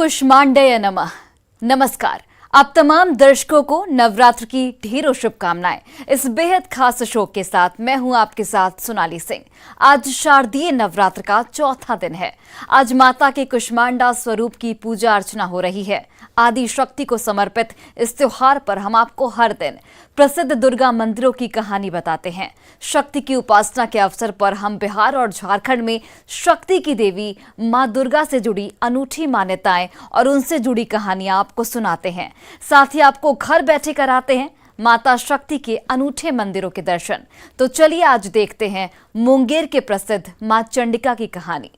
कुष्मांडय नमः। नमस्कार। आप तमाम दर्शकों को नवरात्र की ढेरों शुभकामनाएं। इस बेहद खास शो के साथ मैं हूं आपके साथ सोनाली सिंह। आज शारदीय नवरात्र का चौथा दिन है। आज माता के कुष्मांडा स्वरूप की पूजा अर्चना हो रही है। आदि शक्ति को समर्पित इस त्योहार पर हम आपको हर दिन प्रसिद्ध दुर्गा मंदिरों की कहानी बताते हैं। शक्ति की उपासना के अवसर पर हम बिहार और झारखंड में शक्ति की देवी मां दुर्गा से जुड़ी अनूठी मान्यताएं और उनसे जुड़ी कहानियां आपको सुनाते हैं। साथ ही आपको घर बैठे कराते हैं माता शक्ति के अनूठे मंदिरों के दर्शन। तो चलिए आज देखते हैं मुंगेर के प्रसिद्ध मां चंडिका की कहानी।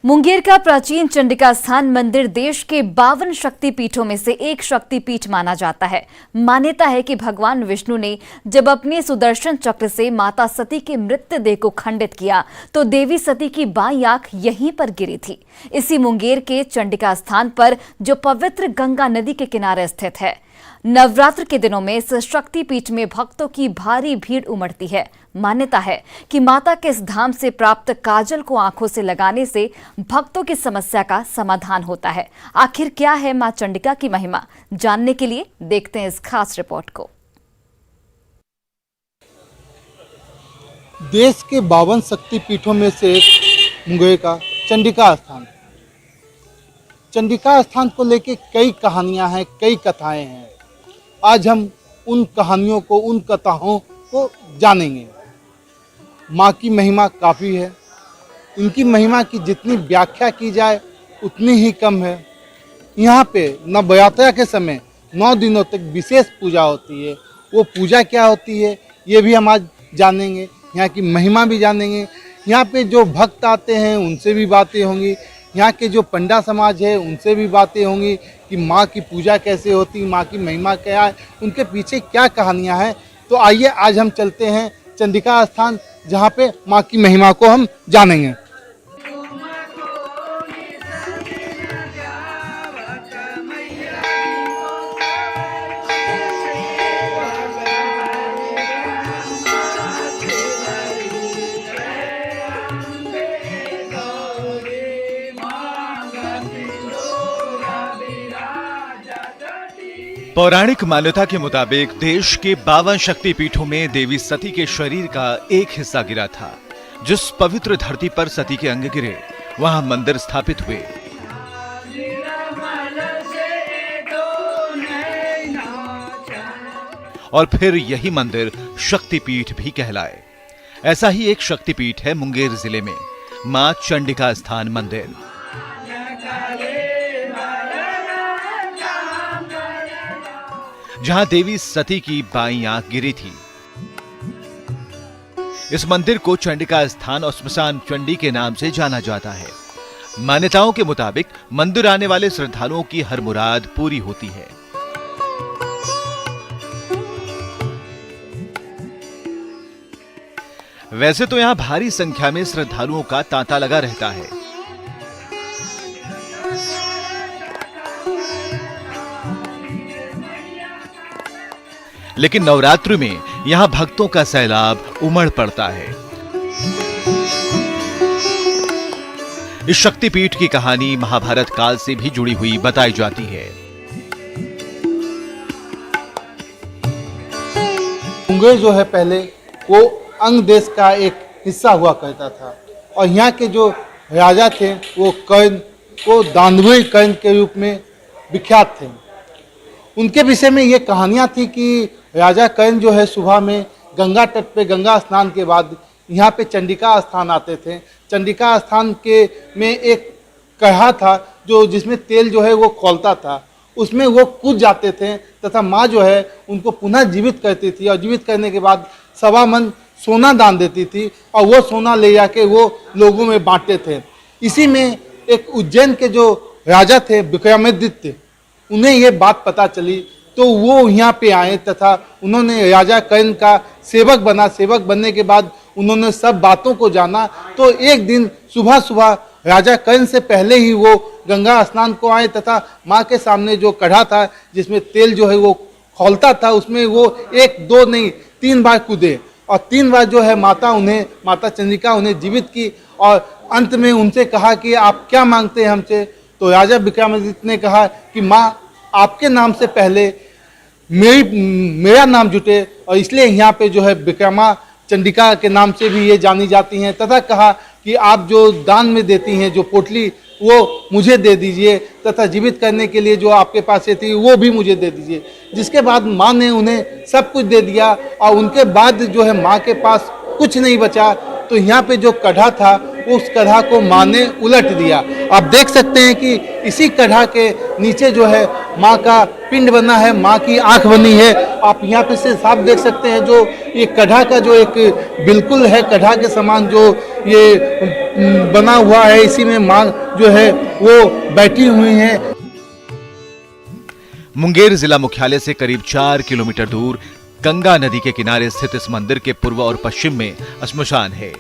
मुंगेर का प्राचीन चंडिका स्थान मंदिर देश के 52 शक्तिपीठों में से एक शक्तिपीठ माना जाता है। मान्यता है कि भगवान विष्णु ने जब अपने सुदर्शन चक्र से माता सती के मृतदेह को खंडित किया तो देवी सती की बाईं आंख यहीं पर गिरी थी। इसी मुंगेर के चंडिका स्थान पर जो पवित्र गंगा नदी के किनारे स्थित है। नवरात्र के दिनों में इस शक्तिपीठ में भक्तों की भारी भीड़ उमड़ती है। मान्यता है कि माता के इस धाम से प्राप्त काजल को आंखों से लगाने से भक्तों की समस्या का समाधान होता है। आखिर क्या है मां चंडिका की महिमा, जानने के लिए देखते हैं इस खास रिपोर्ट को। देश के 52 शक्तिपीठों में से एक मुंगेर का चंडिका स्थान। चंडिका स्थान को लेके कई कहानियां हैं, कई कथाएं हैं। आज हम उन कहानियों को, उन कथाओं को जानेंगे। माँ की महिमा काफ़ी है। इनकी महिमा की जितनी व्याख्या की जाए उतनी ही कम है। यहाँ पे नवरात्रा के समय 9 दिनों तक विशेष पूजा होती है। वो पूजा क्या होती है ये भी हम आज जानेंगे। यहाँ की महिमा भी जानेंगे। यहाँ पे जो भक्त आते हैं उनसे भी बातें होंगी। यहाँ के जो पंडा समाज है उनसे भी बातें होंगी कि माँ की पूजा कैसे होती, माँ की महिमा क्या है, उनके पीछे क्या कहानियाँ हैं। तो आइए आज हम चलते हैं चंडिका स्थान, जहाँ पे माँ की महिमा को हम जानेंगे। पौराणिक मान्यता के मुताबिक देश के 52 शक्तिपीठों में देवी सती के शरीर का एक हिस्सा गिरा था। जिस पवित्र धरती पर सती के अंग गिरे वहां मंदिर स्थापित हुए। और फिर यही मंदिर शक्तिपीठ भी कहलाए। ऐसा ही एक शक्तिपीठ है मुंगेर जिले में मां चंडिका स्थान मंदिर। जहां देवी सती की बाईं आंख गिरी थी। इस मंदिर को चंडिका स्थान और श्मशान चंडी के नाम से जाना जाता है। मान्यताओं के मुताबिक मंदिर आने वाले श्रद्धालुओं की हर मुराद पूरी होती है। वैसे तो यहां भारी संख्या में श्रद्धालुओं का तांता लगा रहता है। लेकिन नवरात्रि में यहां भक्तों का सैलाब उमड़ पड़ता है। इस शक्तिपीठ की कहानी महाभारत काल से भी जुड़ी हुई बताई जाती है। मुंगेर जो है पहले वो अंग देश का एक हिस्सा हुआ करता था और यहाँ के जो राजा थे वो कर्ण, वो दानवीय कर्ण के रूप में विख्यात थे। उनके विषय में ये कहानियाँ थी कि राजा कर्ण जो है सुबह में गंगा तट पे गंगा स्नान के बाद यहाँ पे चंडिका स्थान आते थे। चंडिका स्थान के में एक कढ़ा था जो जिसमें तेल जो है वो खौलता था, उसमें वो कूद जाते थे तथा माँ जो है उनको पुनः जीवित करती थी और जीवित करने के बाद 1.25 मन सोना दान देती थी और वो सोना ले जाके वो लोगों में बांटते थे। इसी में एक उज्जैन के जो राजा थे विक्रमादित्य, उन्हें ये बात पता चली तो वो यहाँ पे आए तथा उन्होंने राजा कर्ण का सेवक बनने के बाद उन्होंने सब बातों को जाना। तो एक दिन सुबह सुबह राजा कर्ण से पहले ही वो गंगा स्नान को आए तथा माँ के सामने जो कढ़ा था जिसमें तेल जो है वो खौलता था, उसमें वो 1 2 नहीं 3 बार कूदे और 3 बार जो है माता चंद्रिका उन्हें जीवित की और अंत में उनसे कहा कि आप क्या मांगते हैं हमसे। तो राजा विक्रमादित्य ने कहा कि माँ आपके नाम से पहले मेरा नाम जुटे और इसलिए यहाँ पे जो है विक्रमा चंडिका के नाम से भी ये जानी जाती हैं, तथा कहा कि आप जो दान में देती हैं जो पोटली वो मुझे दे दीजिए तथा जीवित करने के लिए जो आपके पास से थी वो भी मुझे दे दीजिए। जिसके बाद माँ ने उन्हें सब कुछ दे दिया और उनके बाद जो है माँ के पास कुछ नहीं बचा। तो यहाँ पे जो कढ़ा था उस कढ़ा को माँ ने उलट दिया। आप देख सकते हैं कि इसी कढ़ा के नीचे जो है माँ का पिंड बना है, माँ की आंख बनी है। आप यहाँ पे से साफ देख सकते हैं जो ये कढ़ा का जो एक बिल्कुल है कढ़ा के समान जो ये बना हुआ है, इसी में माँ जो है वो बैठी हुई हैं। मुंगेर जिला मुख्यालय से करीब 4 किलोमीटर दूर गंगा नदी के किनारे स्थित इस मंदिर के पूर्व और पश्चिम में श्मशान है।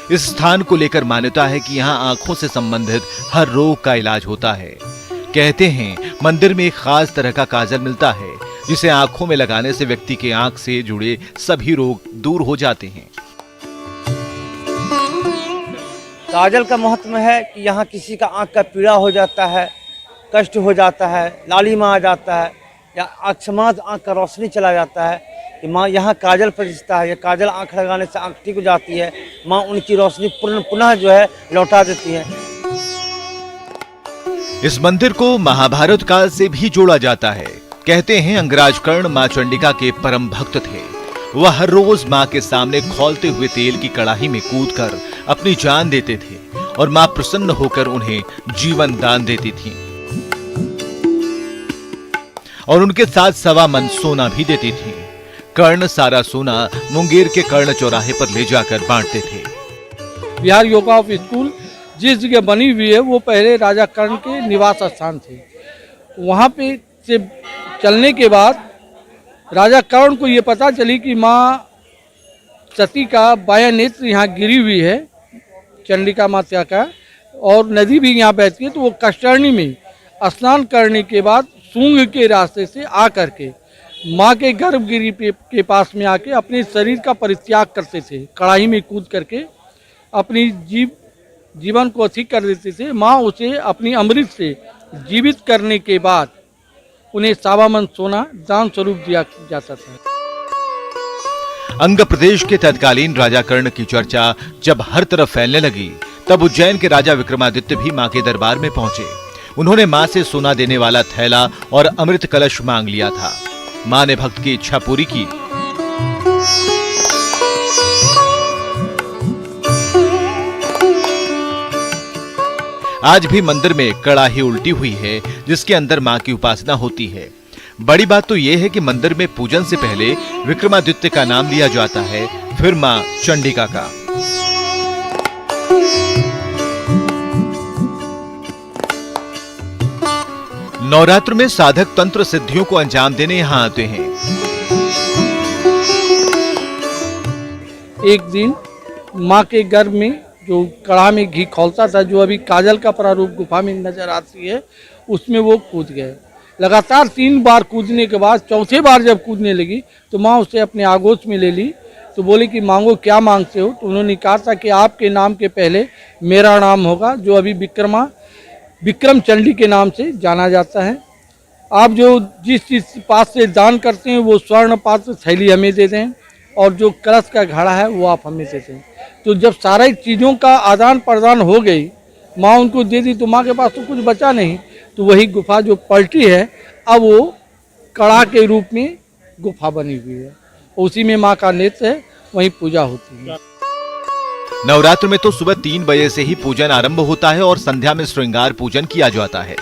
इस स्थान को लेकर मान्यता है कि यहाँ आंखों से संबंधित हर रोग का इलाज होता है। कहते हैं मंदिर में एक खास तरह का काजल मिलता है जिसे आंखों में लगाने से व्यक्ति के आंख से जुड़े सभी रोग दूर हो जाते हैं। काजल का महत्व है कि यहाँ किसी का आंख का पीड़ा हो जाता है, कष्ट हो जाता है, लालिमा आ जाता है या आंख का रोशनी चला जाता है कि माँ यहाँ काजल प्रतिष्ठा है। या काजल आंख लगाने से आंख ठीक हो जाती है, माँ उनकी रोशनी पुनः जो है लौटा देती है। इस मंदिर को महाभारत काल से भी जोड़ा जाता है। कहते हैं अंगराज कर्ण माँ चंडिका के परम भक्त थे। वह हर रोज माँ के सामने खौलते हुए तेल की कड़ाही में कूदकर अपनी जान देते थे और माँ प्रसन्न होकर उन्हें जीवन दान देती थीं और उनके साथ 1.25 मन सोना भी देती थीं। कर्ण सारा सोना मुंगेर के कर्ण चौराहे पर ले जाकर बांटते थे। बिहार योगा ऑफ स्कूल जिस जगह बनी हुई है वो पहले राजा कर्ण के निवास स्थान थे। वहाँ पे से चलने के बाद राजा कर्ण को ये पता चली कि माँ सती का बायां नेत्र यहाँ गिरी हुई है, चंडिका माता का, और नदी भी यहाँ बहती है। तो वो कष्टरणी में स्नान करने के बाद सूंग के रास्ते से आकर के माँ के गर्भगिरी के पास में आके अपने शरीर का परित्याग करते थे। कड़ाही में कूद करके अपनी जीवन को अधिक कर देते थे। माँ उसे अपनी अमृत से जीवित करने के बाद उन्हें 1.25 मन सोना दान स्वरूप दिया जाता था। अंग प्रदेश के तत्कालीन राजा कर्ण की चर्चा जब हर तरफ फैलने लगी तब उज्जैन के राजा विक्रमादित्य भी मां के दरबार में पहुंचे। उन्होंने मां से सोना देने वाला थैला और अमृत कलश मांग लिया था। मां ने भक्त की इच्छा पूरी की। आज भी मंदिर में कड़ाही उल्टी हुई है जिसके अंदर मां की उपासना होती है। बड़ी बात तो यह है कि मंदिर में पूजन से पहले विक्रमादित्य का नाम लिया जाता है, फिर मां चंडिका का। नवरात्र में साधक तंत्र सिद्धियों को अंजाम देने यहां आते हैं। एक दिन माँ के गर्भ में जो कढ़ा में घी खौलता था, जो अभी काजल का प्रारूप गुफा में नजर आती है, उसमें वो कूद गए। लगातार 3 बार कूदने के बाद चौथे बार जब कूदने लगी तो माँ उसे अपने आगोश में ले ली। तो बोली कि मांगो, क्या मांगते हो? तो उन्होंने कहा था कि आपके नाम के पहले मेरा नाम होगा, जो अभी विक्रम चंडी के नाम से जाना जाता है। आप जो जिस चीज पास से दान करते हैं वो स्वर्ण पात्र थैली हमें दे दें और जो कलश का घड़ा है वो आप हमें दे दें। तो जब सारी चीज़ों का आदान प्रदान हो गई, माँ उनको दे दी, तो माँ के पास तो कुछ बचा नहीं। तो वही गुफा जो पलटी है, अब वो कड़ा के रूप में गुफा बनी हुई है। उसी में माँ का नेत्र है, वहीं पूजा होती है। नवरात्र में तो सुबह 3 बजे से ही पूजन आरंभ होता है और संध्या में श्रृंगार पूजन किया जाता है।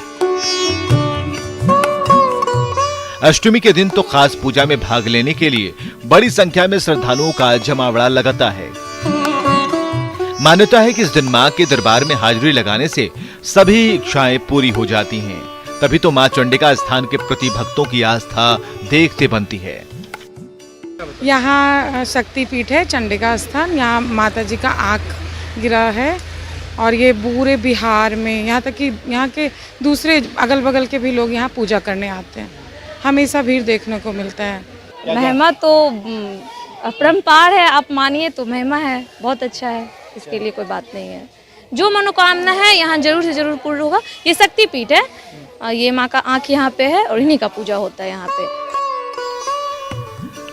अष्टमी के दिन तो खास पूजा में भाग लेने के लिए बड़ी संख्या में श्रद्धालुओं का जमावड़ा लगाता है। मान्यता है कि इस दिन मां के दरबार में हाजिरी लगाने से सभी इच्छाएं पूरी हो जाती हैं। तभी तो मां चंडिका स्थान के प्रति भक्तों की आस्था देखते बनती है। यहाँ शक्तिपीठ है चंडिका स्थान। यहाँ माता जी का आँख गिरा है और ये पूरे बिहार में, यहाँ तक कि यहाँ के दूसरे अगल बगल के भी लोग यहाँ पूजा करने आते हैं। हमेशा भीड़ देखने को मिलता है। महिमा तो अपरंपार है, आप मानिए तो महिमा है, बहुत अच्छा है, इसके लिए कोई बात नहीं है। जो मनोकामना है यहाँ जरूर से जरूर पूर्ण होगा। ये शक्तिपीठ है, ये माँ का आँख यहाँ पे है और इन्हीं का पूजा होता है यहाँ पे।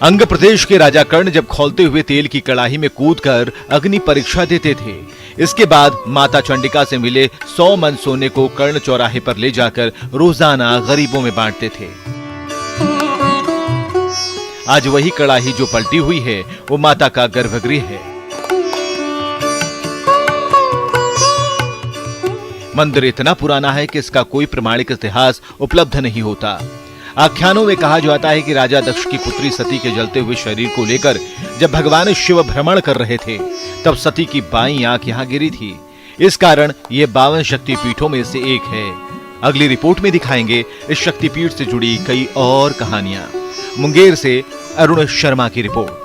अंग प्रदेश के राजा कर्ण जब खौलते हुए तेल की कड़ाही में कूदकर अग्नि परीक्षा देते थे, इसके बाद माता चंडिका से मिले 100 मन सोने को कर्ण चौराहे पर ले जाकर रोजाना गरीबों में बांटते थे। आज वही कड़ाही जो पलटी हुई है वो माता का गर्भगृह है। मंदिर इतना पुराना है कि इसका कोई प्रमाणिक इतिहास उपलब्ध नहीं होता। आख्यानों में कहा जाता है कि राजा दक्ष की पुत्री सती के जलते हुए शरीर को लेकर जब भगवान शिव भ्रमण कर रहे थे तब सती की बाईं आंख यहाँ गिरी थी। इस कारण ये 52 शक्तिपीठों में से एक है। अगली रिपोर्ट में दिखाएंगे इस शक्तिपीठ से जुड़ी कई और कहानियां। मुंगेर से अरुण शर्मा की रिपोर्ट।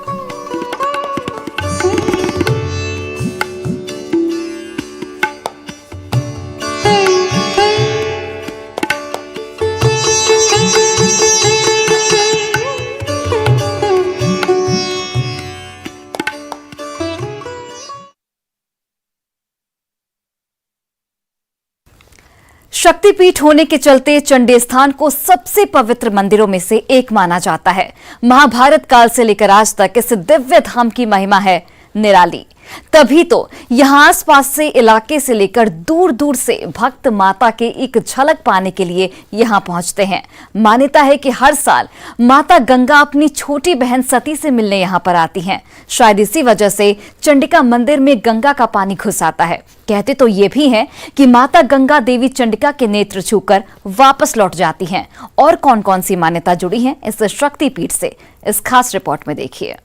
शक्तिपीठ होने के चलते चंडी स्थान को सबसे पवित्र मंदिरों में से एक माना जाता है। महाभारत काल से लेकर आज तक इस दिव्य धाम की महिमा है निराली। तभी तो यहां आसपास से इलाके से लेकर दूर दूर से भक्त माता के एक झलक पाने के लिए यहां पहुंचते हैं। मान्यता है कि हर साल माता गंगा अपनी छोटी बहन सती से मिलने यहां पर आती हैं। शायद इसी वजह से चंडिका मंदिर में गंगा का पानी घुस आता है। कहते तो ये भी हैं कि माता गंगा देवी चंडिका के नेत्र छूकर वापस लौट जाती हैं। और कौन कौन सी मान्यता जुड़ी है इस शक्तिपीठ से, इस खास रिपोर्ट में देखिए।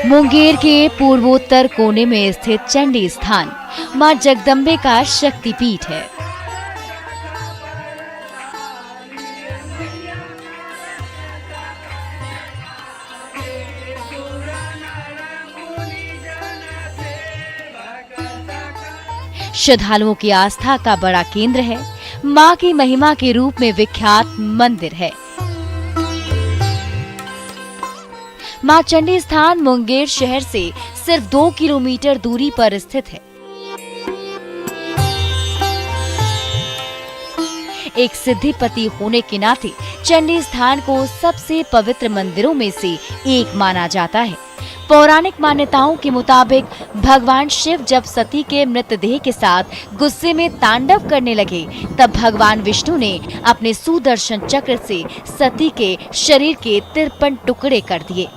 मुंगेर के पूर्वोत्तर कोने में स्थित चंडी स्थान मां जगदम्बे का शक्तिपीठ है। श्रद्धालुओं की आस्था का बड़ा केंद्र है। मां की महिमा के रूप में विख्यात मंदिर है। मां चंडी स्थान मुंगेर शहर से सिर्फ 2 किलोमीटर दूरी पर स्थित है। एक सिद्धिपति होने के नाते चंडी स्थान को सबसे पवित्र मंदिरों में से एक माना जाता है। पौराणिक मान्यताओं के मुताबिक भगवान शिव जब सती के मृतदेह के साथ गुस्से में तांडव करने लगे, तब भगवान विष्णु ने अपने सुदर्शन चक्र से सती के शरीर के 53 टुकड़े कर दिए।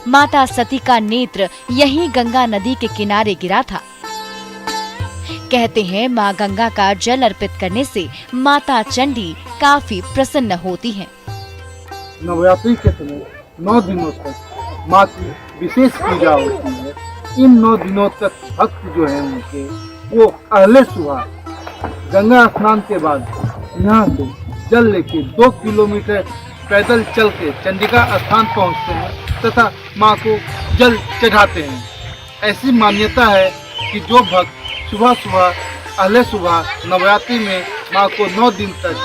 माता सती का नेत्र यहीं गंगा नदी के किनारे गिरा था। कहते हैं मां गंगा का जल अर्पित करने से माता चंडी काफी प्रसन्न होती हैं। नवरात्रि के समय 9 दिनों तक माँ की विशेष पूजा होती है। इन 9 दिनों तक भक्त जो हैं उनके वो पहले सुबह गंगा स्नान के बाद यहाँ से जल लेके 2 किलोमीटर पैदल चल के चंडिका स्थान पहुँचते हैं तथा माँ को जल चढ़ाते हैं। ऐसी मान्यता है कि जो भक्त सुबह सुबह पहले सुबह नवरात्रि में माँ को 9 दिन तक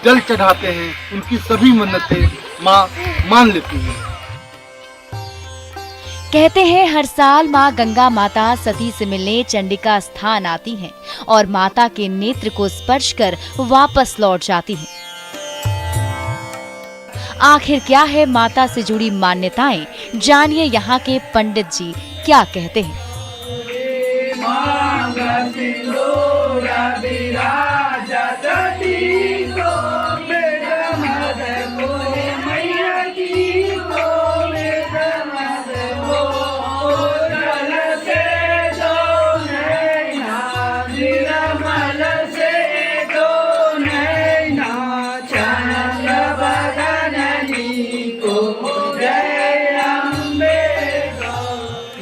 जल चढ़ाते हैं, उनकी सभी मन्नतें माँ मान लेती हैं। कहते हैं हर साल माँ गंगा माता सती से मिलने चंडिका स्थान आती हैं और माता के नेत्र को स्पर्श कर वापस लौट जाती हैं। आखिर क्या है माता से जुड़ी मान्यताएं, जानिए यहाँ के पंडित जी क्या कहते हैं।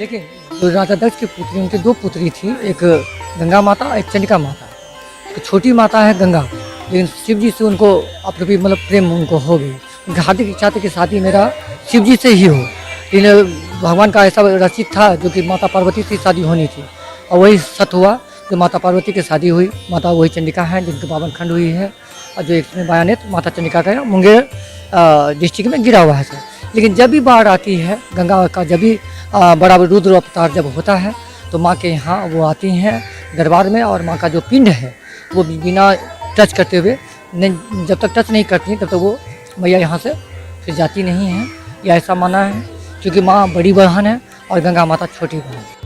देखिए, जो राजा दक्ष की पुत्री, उनकी 2 पुत्री थी, एक गंगा माता एक चंडिका माता। तो छोटी माता है गंगा, लेकिन शिव जी से उनको अपनी मतलब प्रेम उनको हो गई। उनकी हार्दिक इच्छा थी कि शादी मेरा शिव जी से ही हो, लेकिन भगवान का ऐसा रचित था जो कि माता पार्वती से शादी होनी थी और वही सत हुआ। जो माता पार्वती की शादी हुई, माता वही चंडिका है जिनकी 52 खंड हुई है और जो एक बयान माता चंडिका का मुंगेर डिस्ट्रिक्ट में गिरा हुआ है सर। लेकिन जब भी बाढ़ आती है गंगा का, जब भी बड़ा रुद्र अवतार जब होता है तो माँ के यहाँ वो आती हैं दरबार में और माँ का जो पिंड है वो बिना टच करते हुए जब तक टच नहीं करती तब तक वो मैया यहाँ से फिर जाती नहीं है। यह ऐसा माना है क्योंकि माँ बड़ी बहन है और गंगा माता छोटी बहन है।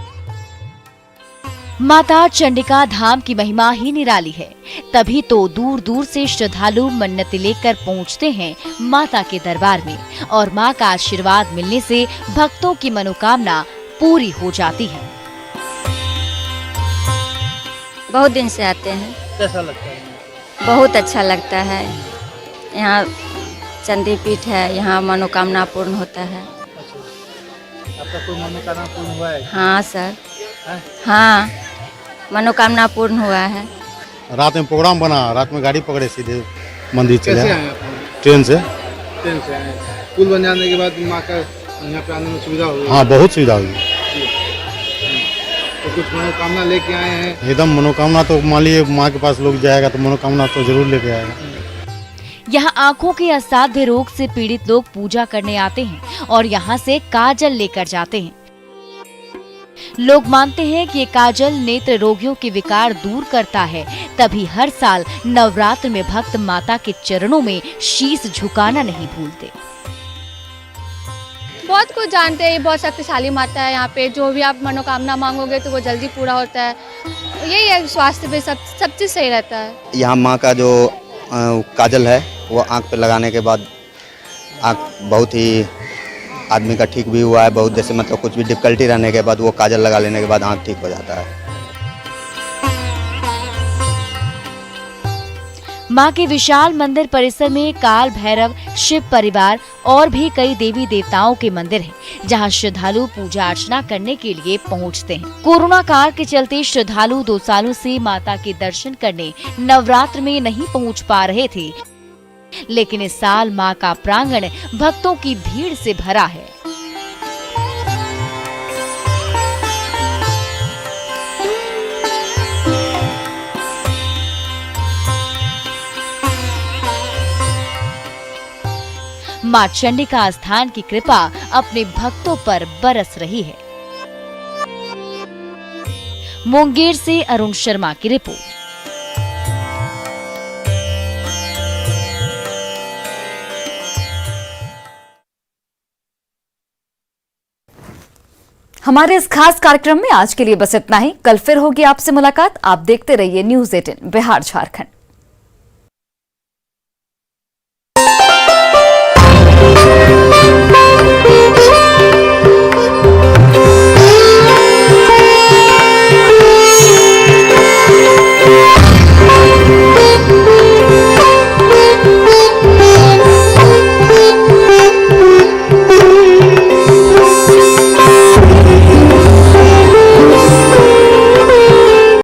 माता चंडिका धाम की महिमा ही निराली है, तभी तो दूर दूर से श्रद्धालु मन्नतें लेकर पहुंचते हैं माता के दरबार में और माँ का आशीर्वाद मिलने से भक्तों की मनोकामना पूरी हो जाती है। बहुत दिन से आते हैं। कैसा लगता है? बहुत अच्छा लगता है। यहाँ चंडी पीठ है, यहाँ मनोकामना पूर्ण होता है। आपका कोई मनोकामना पूर्ण हुआ है? हाँ सर, हाँ मनोकामना पूर्ण हुआ है। रात में प्रोग्राम बना, रात में गाड़ी पकड़े सीधे मंदिर चले। कैसे आए आप? ट्रेन से आए। पुल बन जाने के बाद माँ का यहाँ पे आने में सुविधा हुई? हाँ, बहुत सुविधा हुई। तो कुछ मनोकामना लेके आए हैं? एकदम मनोकामना तो मान लीजिए माँ के पास लोग जाएगा तो मनोकामना तो जरूर लेके आएगा। यहाँ आँखों के असाध्य रोग से पीड़ित लोग पूजा करने आते हैं और यहाँ से काजल लेकर जाते हैं। लोग मानते हैं कि ये काजल नेत्र रोगियों के विकार दूर करता है, तभी हर साल नवरात्र में भक्त माता के चरणों में शीश झुकाना नहीं भूलते। बहुत कुछ जानते हैं, ये बहुत शक्तिशाली माता है। यहाँ पे जो भी आप मनोकामना मांगोगे तो वो जल्दी पूरा होता है। यही है, स्वास्थ्य पे सब चीज़ सही रहता है। यहाँ माँ का जो काजल है वो आँख पे लगाने के बाद आँख बहुत ही आदमी का ठीक भी हुआ है। बहुत जैसे मतलब कुछ भी डिफिकल्टी रहने के बाद वो काजल लगा लेने के बाद आँख ठीक हो जाता है। मां के विशाल मंदिर परिसर में काल भैरव, शिव परिवार और भी कई देवी देवताओं के मंदिर हैं, जहां श्रद्धालु पूजा अर्चना करने के लिए पहुंचते हैं। कोरोना काल के चलते श्रद्धालु 2 सालों से माता के दर्शन करने नवरात्र में नहीं पहुंच पा रहे थे, लेकिन इस साल मां का प्रांगण भक्तों की भीड़ से भरा है। मां चंडिका स्थान की कृपा अपने भक्तों पर बरस रही है। मुंगेर से अरुण शर्मा की रिपोर्ट। हमारे इस खास कार्यक्रम में आज के लिए बस इतना ही। कल फिर होगी आपसे मुलाकात। आप देखते रहिए न्यूज़ 18 बिहार झारखंड।